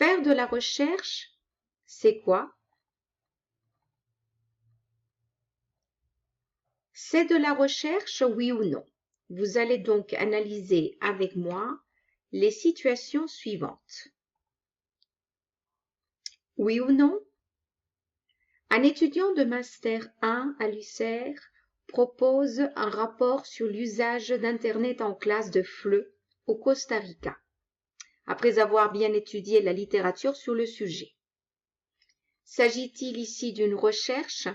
Faire de la recherche, c'est quoi? C'est de la recherche, oui ou non? Vous allez donc analyser avec moi les situations suivantes. Oui ou non? Un étudiant de Master 1 à l'UCR propose un rapport sur l'usage d'Internet en classe de FLE au Costa Rica, après avoir bien étudié la littérature sur le sujet. S'agit-il ici d'une recherche?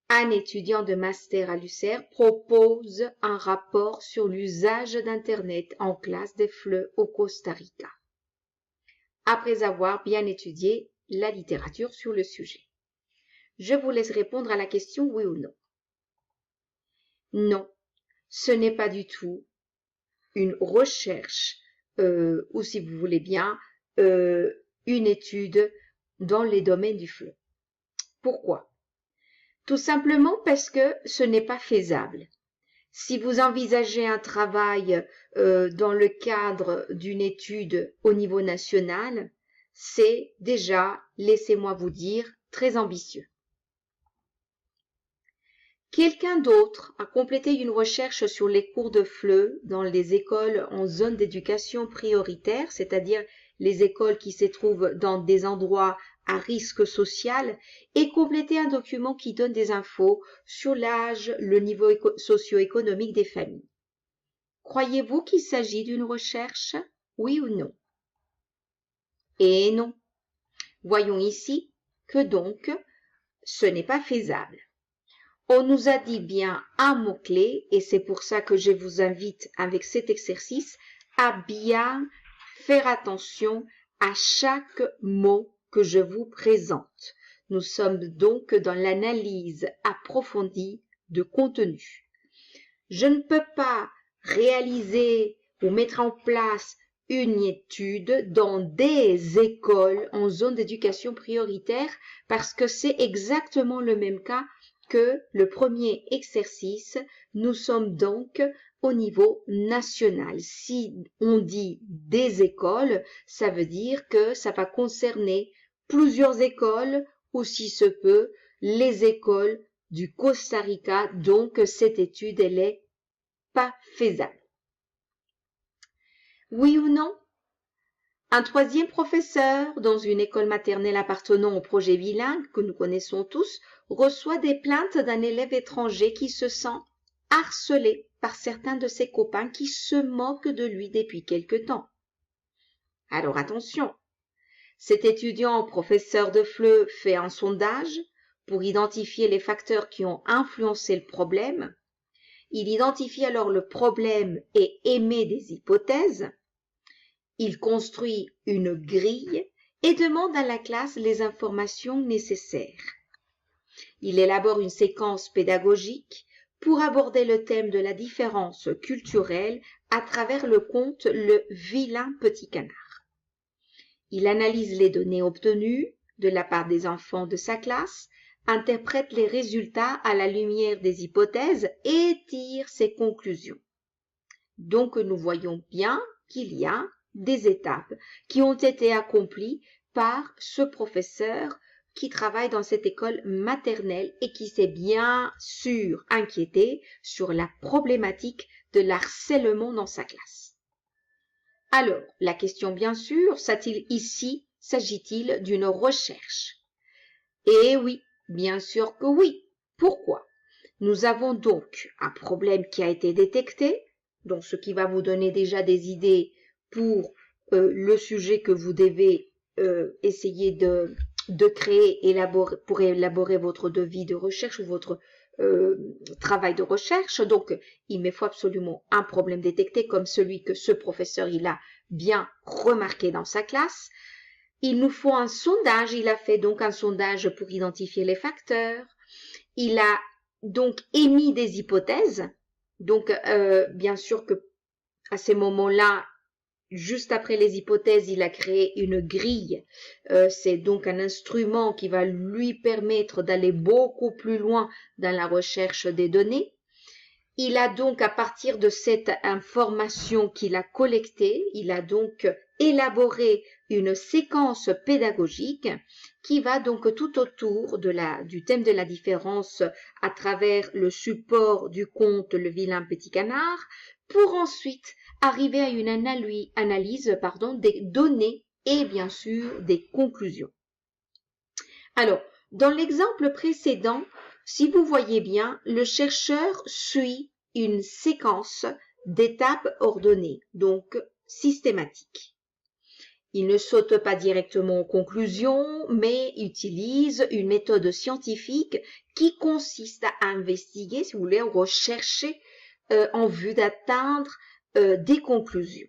Un étudiant de Master à l'UCR propose un rapport sur l'usage d'Internet en classe de FLE au Costa Rica, après avoir bien étudié la littérature sur le sujet. Je vous laisse répondre à la question oui ou non. Non, ce n'est pas du tout une recherche ou si vous voulez bien une étude dans les domaines du FLE. Pourquoi? Tout simplement parce que ce n'est pas faisable. Si vous envisagez un travail dans le cadre d'une étude au niveau national, c'est déjà, laissez-moi vous dire, très ambitieux. Quelqu'un d'autre a complété une recherche sur les cours de FLE dans les écoles en zone d'éducation prioritaire, c'est-à-dire les écoles qui se trouvent dans des endroits à risque social, et complété un document qui donne des infos sur l'âge, le niveau socio-économique des familles. Croyez-vous qu'il s'agit d'une recherche? Oui ou non? Et non. Voyons ici que donc, ce n'est pas faisable. On nous a dit bien un mot-clé et c'est pour ça que je vous invite avec cet exercice à bien faire attention à chaque mot que je vous présente. Nous sommes donc dans l'analyse approfondie de contenu. Je ne peux pas réaliser ou mettre en place une étude dans des écoles en zone d'éducation prioritaire parce que c'est exactement le même cas que le premier exercice. Nous sommes donc au niveau national. Si on dit des écoles, ça veut dire que ça va concerner plusieurs écoles ou si se peut, les écoles du Costa Rica. Donc, cette étude, elle est pas faisable. Oui ou non? Un troisième professeur dans une école maternelle appartenant au projet bilingue que nous connaissons tous reçoit des plaintes d'un élève étranger qui se sent harcelé par certains de ses copains qui se moquent de lui depuis quelque temps. Alors attention, cet étudiant professeur de FLE fait un sondage pour identifier les facteurs qui ont influencé le problème. Il identifie alors le problème et émet des hypothèses. Il construit une grille et demande à la classe les informations nécessaires. Il élabore une séquence pédagogique pour aborder le thème de la différence culturelle à travers le conte Le vilain petit canard. Il analyse les données obtenues de la part des enfants de sa classe, interprète les résultats à la lumière des hypothèses et tire ses conclusions. Donc nous voyons bien qu'il y a des étapes qui ont été accomplies par ce professeur qui travaille dans cette école maternelle et qui s'est bien sûr inquiété sur la problématique de l'harcèlement dans sa classe. Alors, la question bien sûr, s'agit-il d'une recherche? Eh oui, bien sûr que oui. Pourquoi? Nous avons donc un problème qui a été détecté, donc ce qui va vous donner déjà des idées pour le sujet que vous devez essayer de créer, pour élaborer votre devis de recherche ou votre travail de recherche. Donc, il me faut absolument un problème détecté comme celui que ce professeur il a bien remarqué dans sa classe. Il nous faut un sondage. Il a fait donc un sondage pour identifier les facteurs. Il a donc émis des hypothèses. Donc, bien sûr que à ces moments-là, juste après les hypothèses, il a créé une grille. C'est donc un instrument qui va lui permettre d'aller beaucoup plus loin dans la recherche des données. Il a donc, à partir de cette information qu'il a collectée, il a donc élaboré une séquence pédagogique qui va donc tout autour du thème de la différence à travers le support du conte Le vilain petit canard, pour ensuite arriver à une analyse des données et bien sûr des conclusions. Alors, dans l'exemple précédent, si vous voyez bien, le chercheur suit une séquence d'étapes ordonnées, donc systématiques. Il ne saute pas directement aux conclusions, mais utilise une méthode scientifique qui consiste à investiguer, si vous voulez, rechercher en vue d'atteindre des conclusions.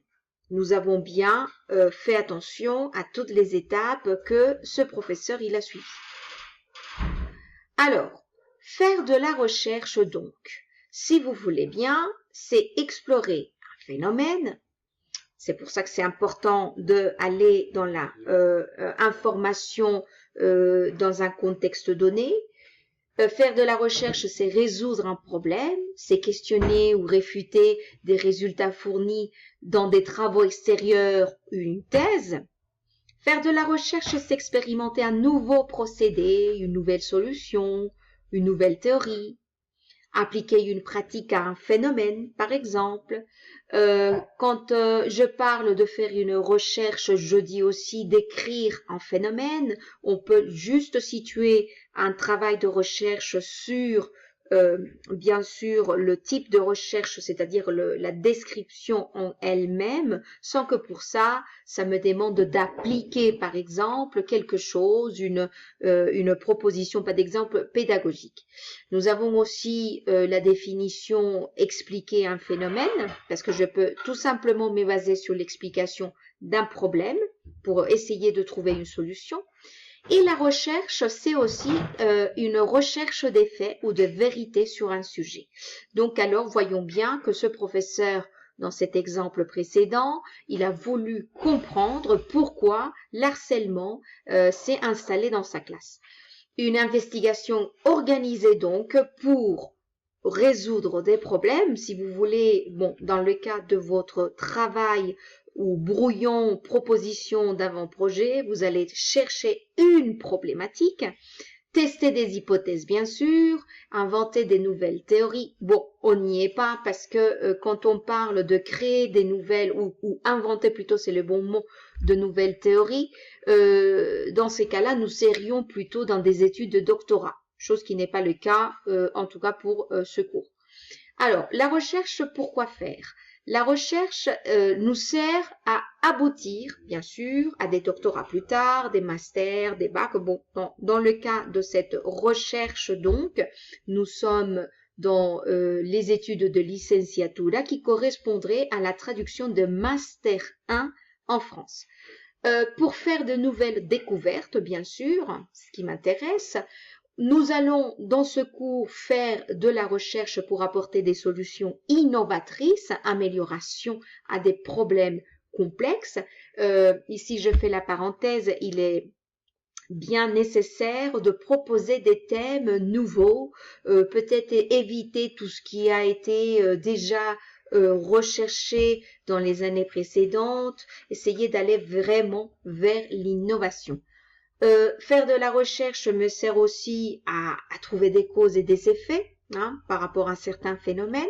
Nous avons bien fait attention à toutes les étapes que ce professeur il a suivies. Alors, faire de la recherche donc, si vous voulez bien, c'est explorer un phénomène. C'est pour ça que c'est important d'aller dans la information dans un contexte donné. Faire de la recherche, c'est résoudre un problème, c'est questionner ou réfuter des résultats fournis dans des travaux extérieurs ou une thèse. Faire de la recherche, c'est expérimenter un nouveau procédé, une nouvelle solution, une nouvelle théorie. Appliquer une pratique à un phénomène, par exemple. Quand je parle de faire une recherche, je dis aussi d'écrire un phénomène. On peut juste situer un travail de recherche sur, bien sûr, le type de recherche, c'est-à-dire la description en elle-même, sans que pour ça me demande d'appliquer, par exemple, quelque chose, une proposition, pas d'exemple, pédagogique. Nous avons aussi la définition expliquer un phénomène, parce que je peux tout simplement me baser sur l'explication d'un problème pour essayer de trouver une solution. Et la recherche, c'est aussi une recherche des faits ou de vérité sur un sujet. Donc alors, voyons bien que ce professeur, dans cet exemple précédent, il a voulu comprendre pourquoi l'harcèlement s'est installé dans sa classe. Une investigation organisée donc pour résoudre des problèmes, si vous voulez, bon, dans le cas de votre travail ou brouillon, proposition d'avant-projet, vous allez chercher une problématique, tester des hypothèses bien sûr, inventer des nouvelles théories. Bon, on n'y est pas parce que quand on parle de créer des nouvelles, ou inventer plutôt, c'est le bon mot, de nouvelles théories, dans ces cas-là, nous serions plutôt dans des études de doctorat, chose qui n'est pas le cas, en tout cas pour ce cours. Alors, la recherche, pourquoi faire ? La recherche nous sert à aboutir, bien sûr, à des doctorats plus tard, des masters, des bacs. Bon, dans le cas de cette recherche, donc, nous sommes dans les études de licenciatura qui correspondraient à la traduction de Master 1 en France. Pour faire de nouvelles découvertes, bien sûr, ce qui m'intéresse, nous allons dans ce cours faire de la recherche pour apporter des solutions innovatrices, amélioration à des problèmes complexes. Ici, je fais la parenthèse, il est bien nécessaire de proposer des thèmes nouveaux, peut-être éviter tout ce qui a été déjà recherché dans les années précédentes, essayer d'aller vraiment vers l'innovation. Faire de la recherche me sert aussi à trouver des causes et des effets par rapport à certains phénomènes,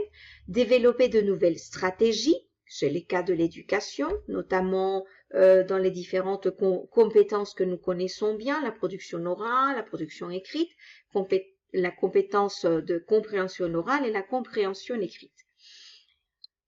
développer de nouvelles stratégies, c'est le cas de l'éducation, notamment dans les différentes compétences que nous connaissons bien, la production orale, la production écrite, la compétence de compréhension orale et la compréhension écrite.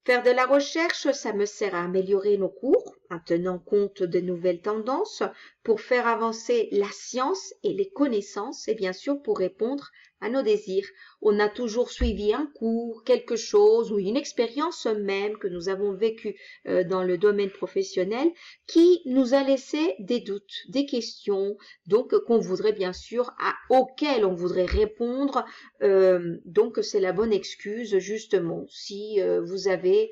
Faire de la recherche, ça me sert à améliorer nos cours en tenant compte de nouvelles tendances pour faire avancer la science et les connaissances et bien sûr pour répondre à nos désirs. On a toujours suivi un cours, quelque chose ou une expérience même que nous avons vécue dans le domaine professionnel qui nous a laissé des doutes, des questions, donc qu'on voudrait bien sûr, auxquelles on voudrait répondre. Donc c'est la bonne excuse justement si vous avez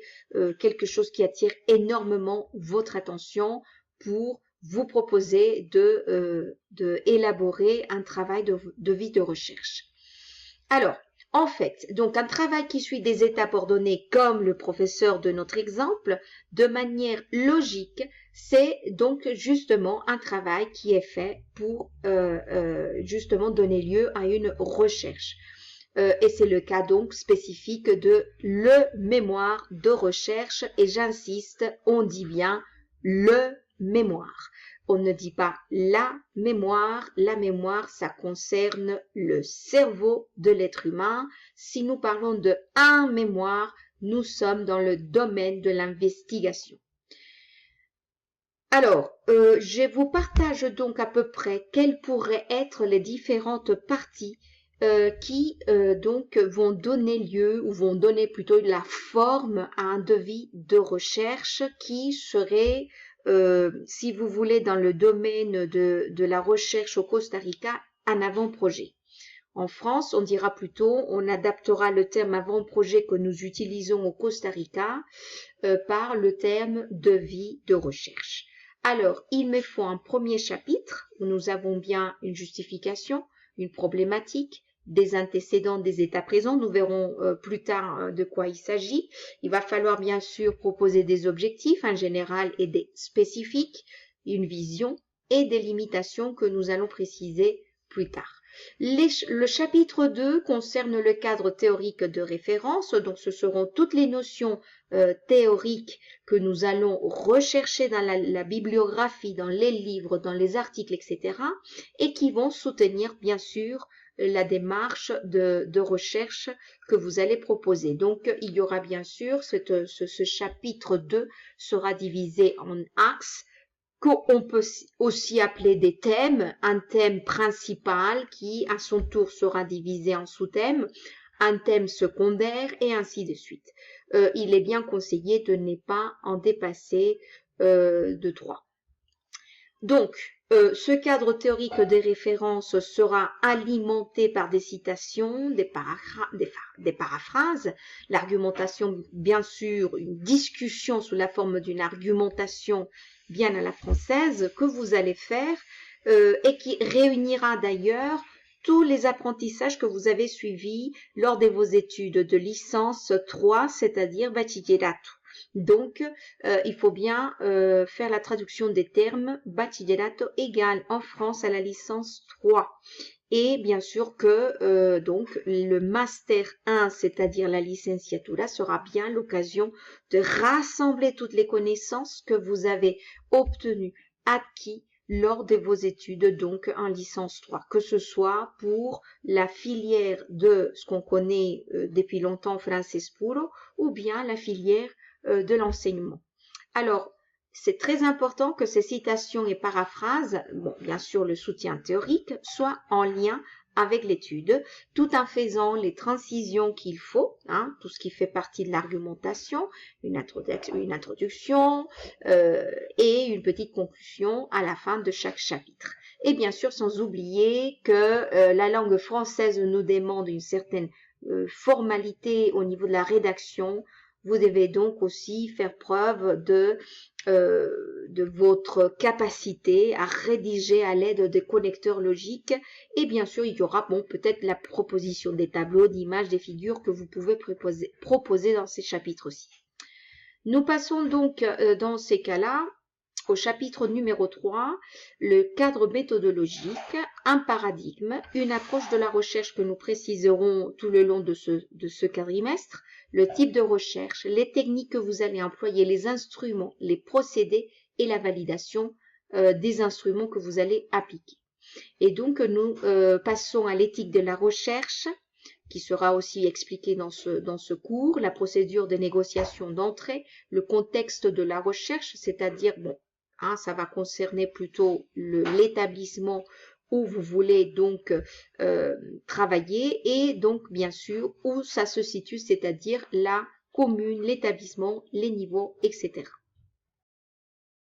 quelque chose qui attire énormément votre attention pour vous proposer de élaborer un travail de vie de recherche. Alors, En fait, donc un travail qui suit des étapes ordonnées comme le professeur de notre exemple, de manière logique, c'est donc justement un travail qui est fait pour justement donner lieu à une recherche. Et c'est le cas donc spécifique de le mémoire de recherche, et j'insiste, on dit bien le mémoire. On ne dit pas la mémoire ça concerne le cerveau de l'être humain. Si nous parlons de un mémoire, nous sommes dans le domaine de l'investigation. Alors, je vous partage donc à peu près quelles pourraient être les différentes parties qui donc vont donner lieu ou vont donner plutôt la forme à un devis de recherche qui serait, si vous voulez, dans le domaine de la recherche au Costa Rica, un avant-projet. En France, on dira plutôt, on adaptera le terme avant-projet que nous utilisons au Costa Rica par le terme devis de recherche. Alors, il me faut un premier chapitre où nous avons bien une justification, une problématique, des antécédents, des états présents. Nous verrons plus tard de quoi il s'agit. Il va falloir bien sûr proposer des objectifs, un général et des spécifiques, une vision et des limitations que nous allons préciser plus tard. Le chapitre 2 concerne le cadre théorique de référence, donc ce seront toutes les notions théoriques que nous allons rechercher dans la bibliographie, dans les livres, dans les articles, etc. et qui vont soutenir bien sûr la démarche de recherche que vous allez proposer. Donc, il y aura bien sûr, ce chapitre 2 sera divisé en axes qu'on peut aussi appeler des thèmes, un thème principal qui à son tour sera divisé en sous-thèmes, un thème secondaire et ainsi de suite. Il est bien conseillé de ne pas en dépasser de 3. Donc, ce cadre théorique des références sera alimenté par des citations, des paraphrases, l'argumentation, bien sûr, une discussion sous la forme d'une argumentation bien à la française que vous allez faire et qui réunira d'ailleurs tous les apprentissages que vous avez suivis lors de vos études de licence 3, c'est-à-dire bachillerato. Donc, il faut bien faire la traduction des termes. Bachillerato égale en France à la licence 3. Et bien sûr que donc le master 1, c'est-à-dire la licenciatura, sera bien l'occasion de rassembler toutes les connaissances que vous avez obtenues, acquis lors de vos études, donc en licence 3, que ce soit pour la filière de ce qu'on connaît depuis longtemps, Francés Puro, ou bien la filière de l'enseignement. Alors, c'est très important que ces citations et paraphrases, bon, bien sûr le soutien théorique, soient en lien avec l'étude, tout en faisant les transitions qu'il faut, tout ce qui fait partie de l'argumentation, une introduction et une petite conclusion à la fin de chaque chapitre. Et bien sûr, sans oublier que la langue française nous demande une certaine formalité au niveau de la rédaction. Vous devez donc aussi faire preuve de votre capacité à rédiger à l'aide des connecteurs logiques. Et bien sûr, il y aura peut-être la proposition des tableaux, d'images, des figures que vous pouvez proposer dans ces chapitres-ci. Nous passons donc dans ces cas-là au chapitre numéro 3, le cadre méthodologique, un paradigme, une approche de la recherche que nous préciserons tout le long de ce quadrimestre, le type de recherche, les techniques que vous allez employer, les instruments, les procédés et la validation des instruments que vous allez appliquer. Et donc, nous passons à l'éthique de la recherche, qui sera aussi expliqué dans ce cours, la procédure de négociation d'entrée, le contexte de la recherche, c'est-à-dire, ça va concerner plutôt l'établissement où vous voulez donc travailler et donc bien sûr où ça se situe, c'est-à-dire la commune, l'établissement, les niveaux, etc.